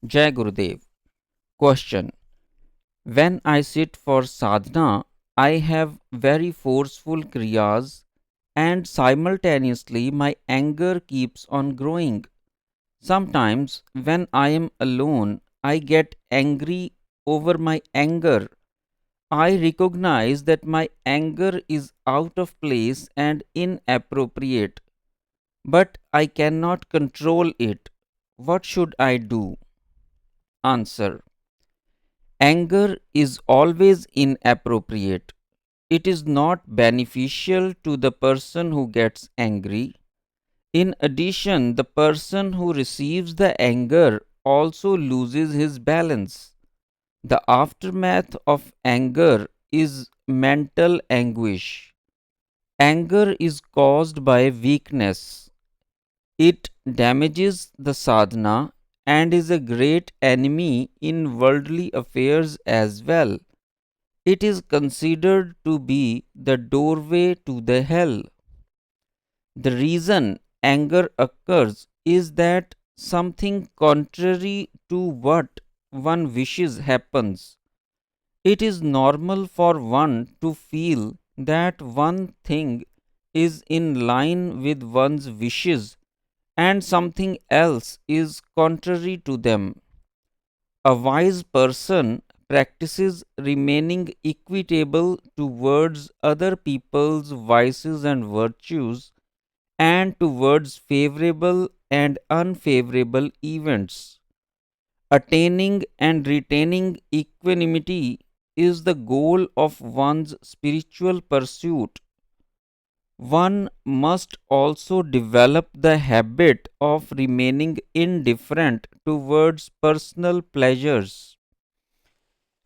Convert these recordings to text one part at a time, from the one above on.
Jai Gurudev. Question. When I sit for sadhana, I have very forceful kriyas and simultaneously my anger keeps on growing. Sometimes when I am alone, I get angry over my anger. I recognize that my anger is out of place and inappropriate, but I cannot control it. What should I do? Answer. Anger is always inappropriate. It is not beneficial to the person who gets angry. In addition, the person who receives the anger also loses his balance. The aftermath of anger is mental anguish. Anger is caused by weakness. It damages the sadhana and is a great enemy in worldly affairs as well. It is considered to be the doorway to the hell. The reason anger occurs is that something contrary to what one wishes happens. It is normal for one to feel that one thing is in line with one's wishes and something else is contrary to them. A wise person practices remaining equitable towards other people's vices and virtues and towards favorable and unfavorable events. Attaining and retaining equanimity is the goal of one's spiritual pursuit. One must also develop the habit of remaining indifferent towards personal pleasures.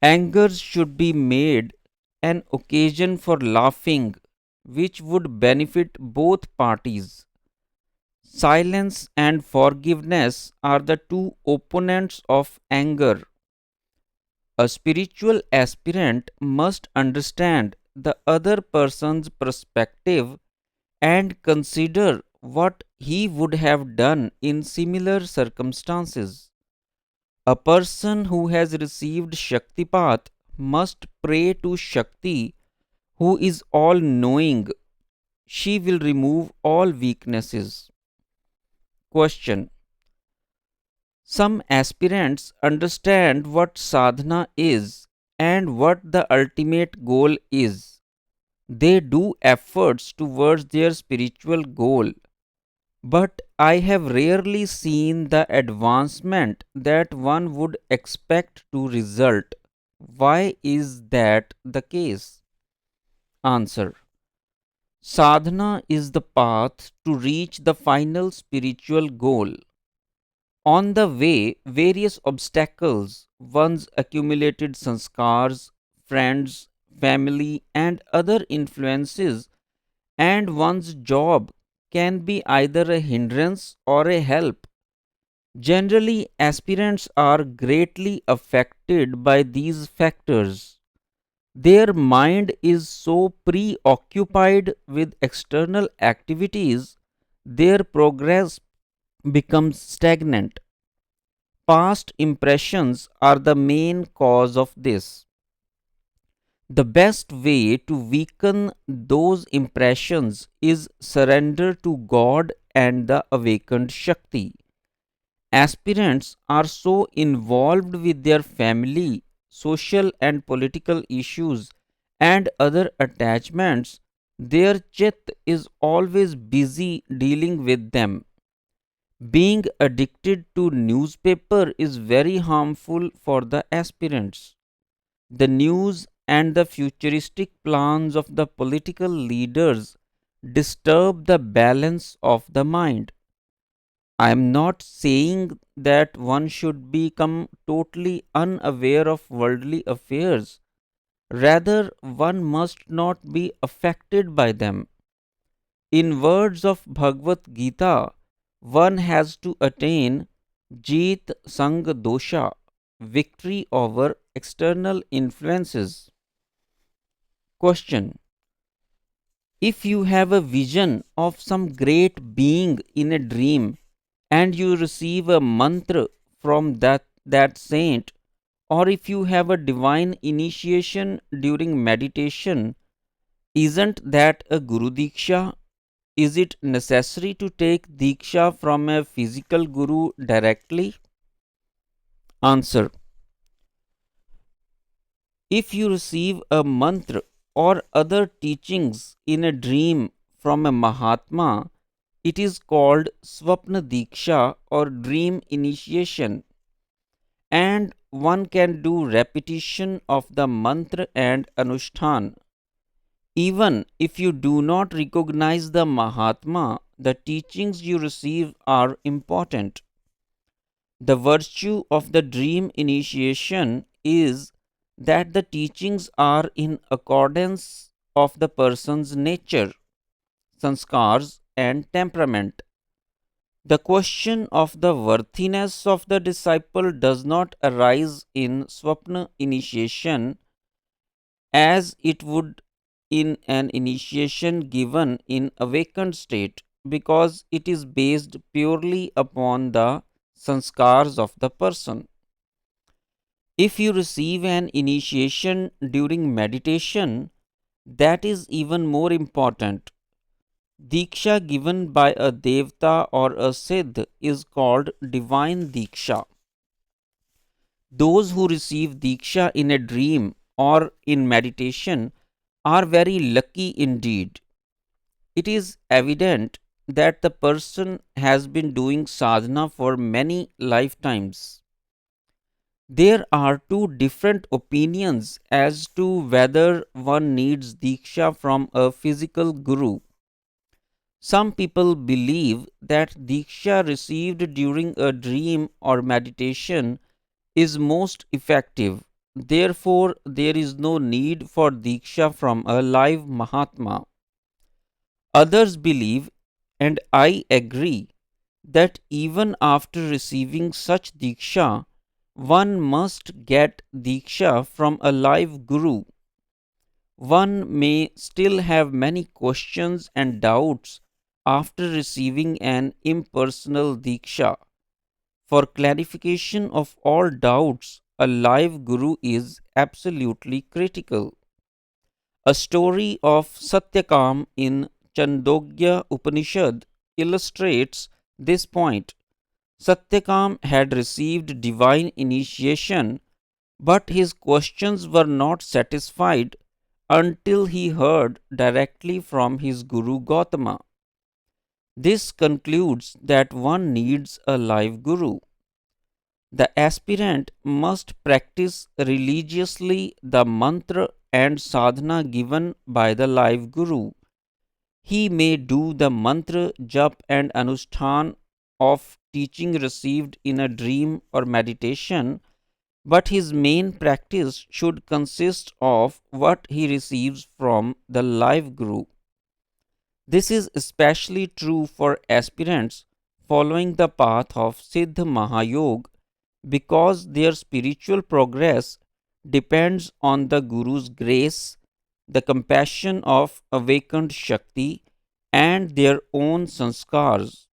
Anger should be made an occasion for laughing, which would benefit both parties. Silence and forgiveness are the two opponents of anger. A spiritual aspirant must understand the other person's perspective and consider what he would have done in similar circumstances. A person who has received Shaktipat must pray to Shakti, who is all knowing. She will remove all weaknesses. Question. Some aspirants understand what sadhana is and what the ultimate goal is. They do efforts towards their spiritual goal, but I have rarely seen the advancement that one would expect to result. Why is that the case? Answer. Sadhana is the path to reach the final spiritual goal. On the way, various obstacles, one's accumulated sanskars, friends, family, and other influences, and one's job can be either a hindrance or a help. Generally, aspirants are greatly affected by these factors. Their mind is so preoccupied with external activities, their progress becomes stagnant. Past impressions are the main cause of this. The best way to weaken those impressions is surrender to God and the awakened Shakti. Aspirants are so involved with their family, social and political issues, and other attachments, their chit is always busy dealing with them. Being addicted to newspaper is very harmful for the aspirants. The news and the futuristic plans of the political leaders disturb the balance of the mind. I am not saying that one should become totally unaware of worldly affairs. Rather, one must not be affected by them. In words of Bhagavad Gita, one has to attain Jeet Sang Dosha, victory over external influences. Question. If you have a vision of some great being in a dream and you receive a mantra from that saint, or if you have a divine initiation during meditation, isn't that a Guru Diksha? Is it necessary to take Diksha from a physical Guru directly? Answer. If you receive a mantra or other teachings in a dream from a Mahatma, it is called Swapna Diksha or dream initiation, and one can do repetition of the mantra and Anushtan. Even if you do not recognize the Mahatma, the teachings you receive are important. The virtue of the dream initiation is that the teachings are in accordance of the person's nature, sanskars, and temperament. The question of the worthiness of the disciple does not arise in Swapna initiation as it would in an initiation given in awakened state, because it is based purely upon the sanskars of the person. If you receive an initiation during meditation, that is even more important. Diksha given by a devta or a siddh is called divine diksha. Those who receive diksha in a dream or in meditation are very lucky indeed. It is evident that the person has been doing sadhana for many lifetimes. There are two different opinions as to whether one needs diksha from a physical guru. Some people believe that diksha received during a dream or meditation is most effective. Therefore, there is no need for diksha from a live Mahatma. Others believe, and I agree, that even after receiving such diksha, one must get diksha from a live guru. One may still have many questions and doubts after receiving an impersonal diksha. For clarification of all doubts, a live guru is absolutely critical. A story of Satyakam in Chandogya Upanishad illustrates this point. Satyakam had received divine initiation, but his questions were not satisfied until he heard directly from his Guru Gautama. This concludes that one needs a live Guru. The aspirant must practice religiously the mantra and sadhana given by the live Guru. He may do the mantra, jap, and anushthan of teaching received in a dream or meditation, but his main practice should consist of what he receives from the live Guru. This is especially true for aspirants following the path of Siddha Mahayog, because their spiritual progress depends on the Guru's grace, the compassion of awakened Shakti, and their own sanskars.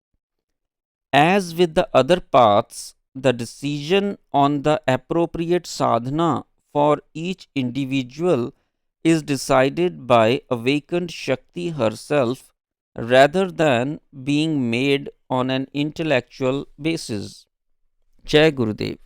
As with the other paths, the decision on the appropriate sadhana for each individual is decided by awakened Shakti herself rather than being made on an intellectual basis. Jai Gurudev.